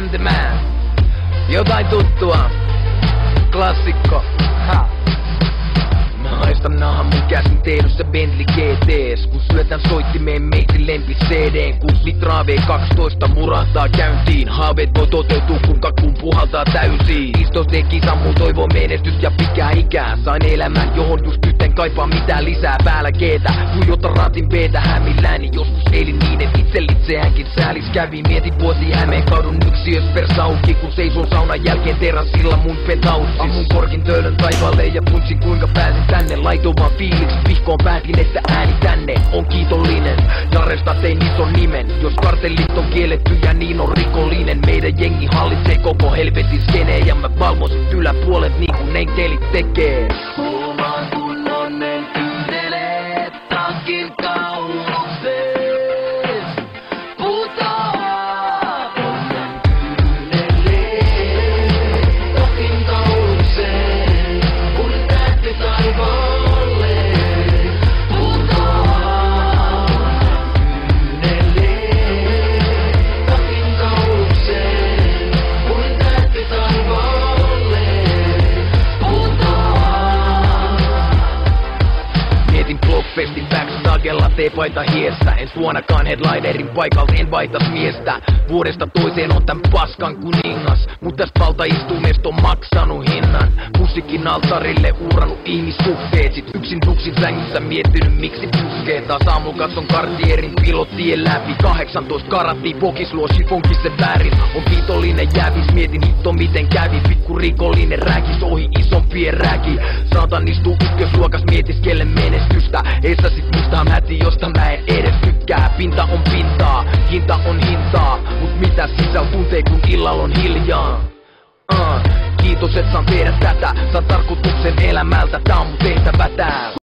I'm the man. Jotain tuttua. Klassikko. Ha. Mä haistan nahan mun käsin tehdyssä Bentley GT:s. Kun syötän soittimeen meitsin lempi CD:n. 6 litraa V12 murahtaa käyntiin. Haaveet voi toteutua kun kakkuun puhaltaa täysiin. Istosten kisan mun toivoo menestystä ja pikää ikää. Sain elämän johon just nyt en kaipaa mitään lisää. Päällä G:tä, tuijota ratin B:tä hämilläni. Joskus eilin niin et itseäänkin säälis kävi. Mietin vuosi Hämeen kadun yksiös persauki. Kun seison saunan jälkeen terassilla mun penthoussis. Ammun korkin töölön taivaalle ja puntsin kuinka pääsin tänne. Laitoin vaan fiiliksi, vihkoon päätin että ääni tänne on kiitollinen. Jaresta tein ison nimen. Jos kartellit on kielletty ja niin on rikollinen. Meidän jengi hallitsee koko helvetin skeneen. Ja mä valvon sit yläpuolet niin kuin nenkkelit tekee. Huomaan kun onnen kyyneleet takin kaulukseen putoaa. Onnen kyyneleet takin kaulukseen kun tähti taivaalle putoaa. Kyyneleet takin kaulukseen kun tähti taivaalle putoaa. Mietin Blockfestin backstagella teepaita hiestä. En suonakaan headlinerin paikalta, en vaitas miestä. Vuodesta toiseen on tän paskan kuningas. Mut tästä valtaistuimesta on maksanut hinnan. Musiikin altarille uurannut ihmissuhteet. Sit yksin tuksin sängyssä miettinyt miksi puskee. Taas aamulla katson Cartierin pilottien läpi. 18 karattia pokis luo chifonkisen väärin. On kiitollinen jäävis, mietin hitto miten kävi. Pikku rikollinen rääkis ohi isompien rääki. Saatan istuu ykkösluokas mietiskellen menestystä. Eessä sit musta häti josta mä en edes tykkää. Pinta on pintaa, hinta on hintaa. Mut mitä sisäl tuntee kun illalla on hiljaa. Kiitos et saan tehdä tätä. Saan tarkoituksen elämältä, tää on mun tehtävä täällä.